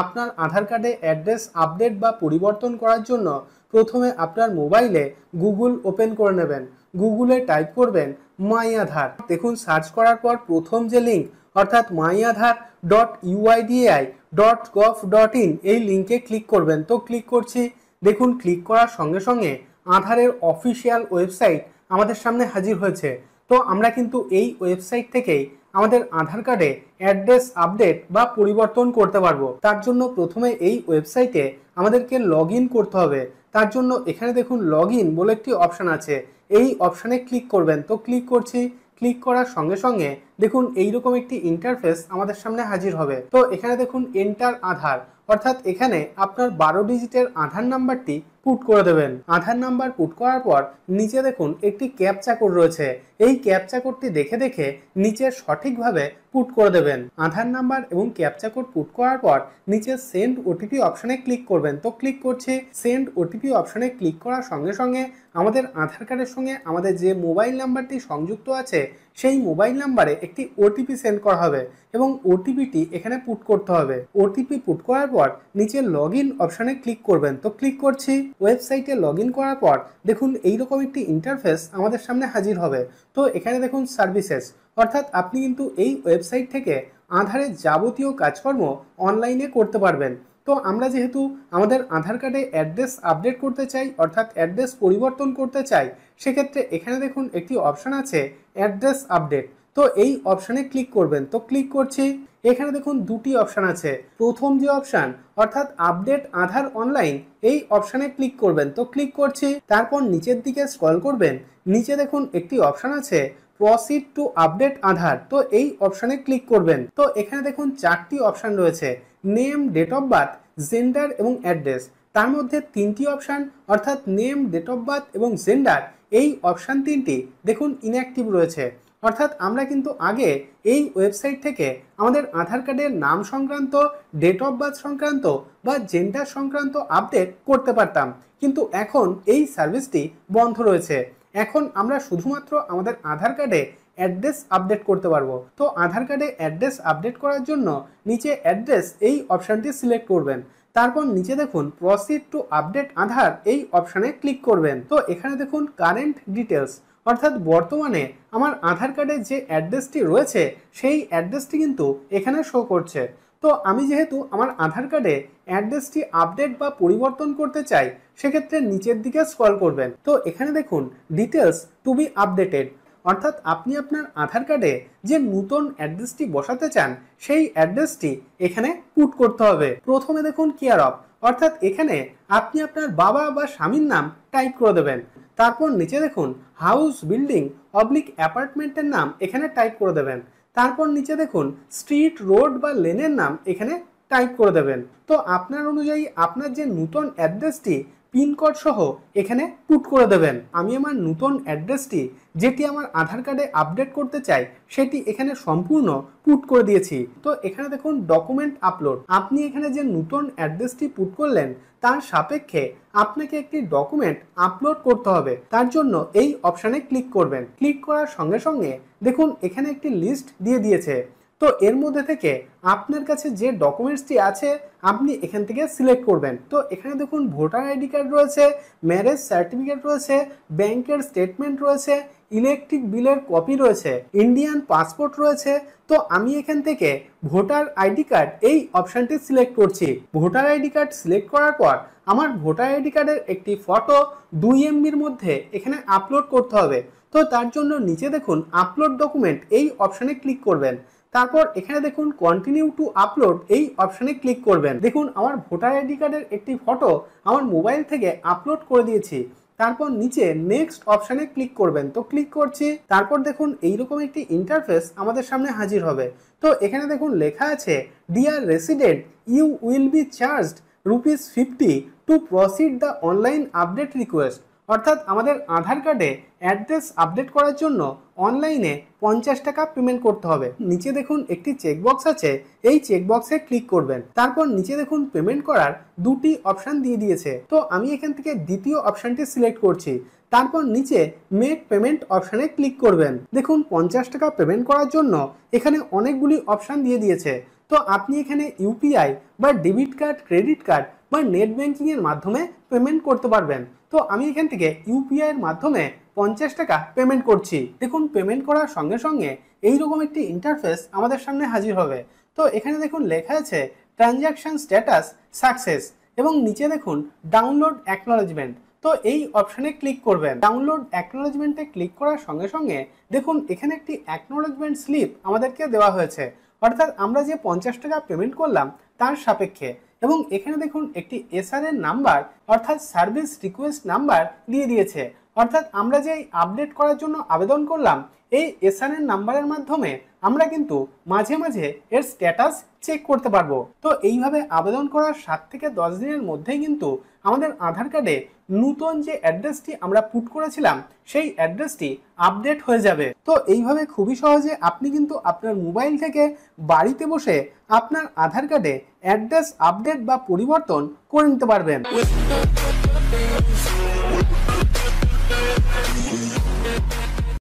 আপনার আধার কার্ডে address update বা পরিবর্তন করার জন্য প্রথমে আপনার মোবাইলে গুগল ওপেন করে নেবেন। গুগলে টাইপ করবেন মাই আধার। দেখুন সার্চ করার পর প্রথম যে লিঙ্ক অর্থাৎ myAadhar.uidi.gov.in এই লিঙ্কে ক্লিক করবেন। তো ক্লিক করছি। দেখুন ক্লিক করার সঙ্গে সঙ্গে আধারের অফিসিয়াল ওয়েবসাইট আমাদের সামনে হাজির হয়েছে। তো আমরা কিন্তু এই ওয়েবসাইট থেকেই আমাদের আধার কার্ডে অ্যাড্রেস আপডেট বা পরিবর্তন করতে পারবো। তার জন্য প্রথমে এই ওয়েবসাইটে আমাদেরকে লগ ইন করতে হবে। তার জন্য এখানে দেখুন লগ ইন বলে একটি অপশান আছে, এই অপশানে ক্লিক করবেন। তো ক্লিক করছি। ক্লিক করার সঙ্গে সঙ্গে দেখুন এইরকম একটি ইন্টারফেস আমাদের সামনে হাজির হবে। তো এখানে দেখুন এন্টার আধার, অর্থাৎ এখানে আপনার 12 ডিজিটের আধার নাম্বারটি পুট করে দেবেন। আধার নাম্বার পুট করার পর নিচে দেখুন একটি ক্যাপচা কোড রয়েছে, এই ক্যাপচা কোডটি দেখে দেখে নিচে সঠিকভাবে পুট করে দেবেন। আধার নাম্বার এবং ক্যাপচা কোড পুট করার পর নিচে সেন্ড ওটিপি অপশানে ক্লিক করবেন। তো ক্লিক করছি। সেন্ড ওটিপি অপশানে ক্লিক করার সঙ্গে সঙ্গে আমাদের আধার কার্ডের সঙ্গে আমাদের যে মোবাইল নাম্বারটি সংযুক্ত আছে সেই মোবাইল নাম্বারে একটি ওটিপি সেন্ড করা হবে এবং ওটিপিটি এখানে পুট করতে হবে। ওটিপি পুট করার পর নিচে লগ ইন অপশানে ক্লিক করবেন। তো ক্লিক করছি। ওয়েবসাইটে লগ ইন করার পর দেখুন এইরকম একটি ইন্টারফেস আমাদের সামনে হাজির হবে। তো এখানে দেখুন সার্ভিসেস, অর্থাৎ আপনি কিন্তু এই ওয়েবসাইট থেকে আধারের যাবতীয় কাজকর্ম অনলাইনে করতে পারবেন। তো আমরা যেহেতু আমাদের আধার কার্ডে অ্যাড্রেস আপডেট করতে চাই, অর্থাৎ অ্যাড্রেস পরিবর্তন করতে চাই, সেক্ষেত্রে এখানে দেখুন একটি অপশান আছে অ্যাড্রেস আপডেট। তো এই অপশানে ক্লিক করবেন। তো ক্লিক করছি। এখানে দেখুন দুটি অপশান আছে। প্রথম যে অপশান অর্থাৎ আপডেট আধার অনলাইন, এই অপশানে ক্লিক করবেন। তো ক্লিক করছি। তারপর নিচের দিকে স্ক্রল করবেন। নিচে দেখুন একটি অপশান আছে প্রসিড টু আপডেট আধার। তো এই অপশানে ক্লিক করবেন। তো এখানে দেখুন 4টি অপশান রয়েছে, name, date of birth, gender এবং অ্যাড্রেস। তার মধ্যে 3টি অপশান অর্থাৎ নেম, ডেট অফ বার্থ এবং জেন্ডার, এই অপশান 3টি দেখুন ইনঅ্যাক্টিভ রয়েছে। অর্থাৎ আমরা কিন্তু আগে এই ওয়েবসাইট থেকে আমাদের আধার কার্ডের নাম সংক্রান্ত, ডেট অফ বার্থ সংক্রান্ত বা জেন্ডার সংক্রান্ত আপডেট করতে পারতাম, কিন্তু এখন এই সার্ভিসটি বন্ধ রয়েছে। এখন আমরা শুধুমাত্র আমাদের আধার কার্ডে অ্যাড্রেস আপডেট করতে পারবো। তো আধার কার্ডে অ্যাড্রেস আপডেট করার জন্য নিচে অ্যাড্রেস এই অপশানটি সিলেক্ট করবেন। তারপর নিচে দেখুন প্রসিড টু আপডেট আধার এই অপশানে ক্লিক করবেন। তো এখানে দেখুন কারেন্ট ডিটেলস, অর্থাৎ বর্তমানে আমার আধার কার্ডে যে অ্যাড্রেসটি রয়েছে সেই অ্যাড্রেসটি কিন্তু এখানে শো করছে। তো আমি যেহেতু আমার আধার কার্ডে অ্যাড্রেসটি আপডেট বা পরিবর্তন করতে চাই, সেক্ষেত্রে নিচের দিকে স্ক্রল করবেন। তো এখানে দেখুন ডিটেলস টু বি আপডেটেড, অর্থাৎ আপনি আপনার আধার কার্ডে যে নতুন অ্যাড্রেসটি বসাতে চান সেই অ্যাড্রেসটি এখানে পুট করতে হবে। প্রথমে দেখুন কেয়ার অফ, অর্থাৎ এখানে আপনি আপনার বাবা বা স্বামীর নাম টাইপ করে দেবেন। তারপর নিচে দেখুন হাউস, বিল্ডিং অবলিক অ্যাপার্টমেন্টের নাম এখানে টাইপ করে দেবেন। তারপর নিচে দেখুন স্ট্রিট, রোড বা লেনের নাম এখানে টাইপ করে দেবেন। তো আপনার অনুযায়ী আপনার যে নতুন অ্যাড্রেসটি পিনকোড সহ এখানে পুট করে দেবেন। আমি আমার নতুন অ্যাড্রেসটি যেটি আমার আধার কার্ডে আপডেট করতে চাই সেটি এখানে সম্পূর্ণ পুট করে দিয়েছি। তো এখানে দেখুন ডকুমেন্ট আপলোড, আপনি এখানে যে নতুন অ্যাড্রেসটি পুট করলেন তার সাপেক্ষে আপনাকে একটি ডকুমেন্ট আপলোড করতে হবে। তার জন্য এই অপশানে ক্লিক করবেন। ক্লিক করার সঙ্গে সঙ্গে দেখুন এখানে একটি লিস্ট দিয়ে দিয়েছে। তো এর মধ্যে থেকে আপনার কাছে যে ডকুমেন্টসটি আছে আপনি এখান থেকে সিলেক্ট করবেন। তো এখানে দেখুন ভোটার আইডি কার্ড রয়েছে, ম্যারেজ সার্টিফিকেট রয়েছে, ব্যাংকের স্টেটমেন্ট রয়েছে, ইলেকট্রিক বিলের কপি রয়েছে, ইন্ডিয়ান পাসপোর্ট রয়েছে। তো আমি এখান থেকে ভোটার আইডি কার্ড এই অপশানটি সিলেক্ট করছি। ভোটার আইডি কার্ড সিলেক্ট করার পর আমার ভোটার আইডি কার্ডের একটি ফটো 2 MBর মধ্যে এখানে আপলোড করতে হবে। তো তার জন্য নিচে দেখুন আপলোড ডকুমেন্ট এই অপশানে ক্লিক করবেন। তারপর এখানে দেখুন কন্টিনিউ টু আপলোড এই অপশানে ক্লিক করবেন। দেখুন আমার ভোটার আইডি কার্ডের একটি ফটো আমার মোবাইল থেকে আপলোড করে দিয়েছি। তারপর নিচে নেক্সট অপশানে ক্লিক করবেন। তো ক্লিক করছি। তারপর দেখুন এইরকম একটি ইন্টারফেস আমাদের সামনে হাজির হবে। তো এখানে দেখুন লেখা আছে dear resident, you will be charged ₹50 to proceed the online update request, অর্থাৎ আমাদের আধার কার্ডে অ্যাড্রেস আপডেট করার জন্য অনলাইনে 50 টাকা পেমেন্ট করতে হবে। নিচে দেখুন একটি চেকবক্স আছে, এই চেকবক্সে ক্লিক করবেন। তারপর নিচে দেখুন পেমেন্ট করার 2টি অপশান দিয়ে দিয়েছে। তো আমি এখান থেকে দ্বিতীয় অপশানটি সিলেক্ট করছি। তারপর নিচে মেক পেমেন্ট অপশানে ক্লিক করবেন। দেখুন 50 টাকা পেমেন্ট করার জন্য এখানে অনেকগুলি অপশান দিয়ে দিয়েছে। তো আপনি এখানে ইউপিআই বা ডেবিট কার্ড, ক্রেডিট কার্ড বা নেট ব্যাংকিং এর মাধ্যমে পেমেন্ট করতে পারবেন। তো আমি এখান থেকে ইউপিআই এর মাধ্যমে 50 টাকা পেমেন্ট করছি। দেখুন পেমেন্ট করার সঙ্গে সঙ্গে এইরকম একটি ইন্টারফেস আমাদের সামনে হাজির হবে। তো এখানে দেখুন লেখা আছে ট্রানজ্যাকশন স্ট্যাটাস সাকসেস এবং নিচে দেখুন ডাউনলোড অ্যাকনলেজমেন্ট। তো এই অপশনে ক্লিক করবেন। ডাউনলোড অ্যাকনলেজমেন্টে ক্লিক করার সঙ্গে সঙ্গে দেখুন এখানে একটি অ্যাকনলেজমেন্ট স্লিপ আমাদেরকে দেওয়া হয়েছে, অর্থাৎ আমরা যে 50 টাকা পেমেন্ট করলাম তার সাপেক্ষে। এবং এখানে দেখুন একটি এসআরএন নাম্বার অর্থাৎ সার্ভিস রিকোয়েস্ট নাম্বার দিয়ে দিয়েছে, অর্থাৎ আমরা যে আপডেট করার জন্য আবেদন করলাম এই এসআরএন নাম্বারের মাধ্যমে আমরা কিন্তু মাঝে মাঝে এর স্ট্যাটাস চেক করতে পারবো। তো এইভাবে আবেদন করার 7 থেকে 10 দিনের মধ্যেই কিন্তু আমাদের আধার কার্ডে নতুন যে অ্যাড্রেসটি আমরা পুট করেছিলাম সেই অ্যাড্রেসটি আপডেট হয়ে যাবে। তো এইভাবে খুবই সহজে আপনি কিন্তু আপনার মোবাইল থেকে বাড়িতে বসে আপনার আধার কার্ডে অ্যাড্রেস আপডেট বা পরিবর্তন করে নিতে পারবেন।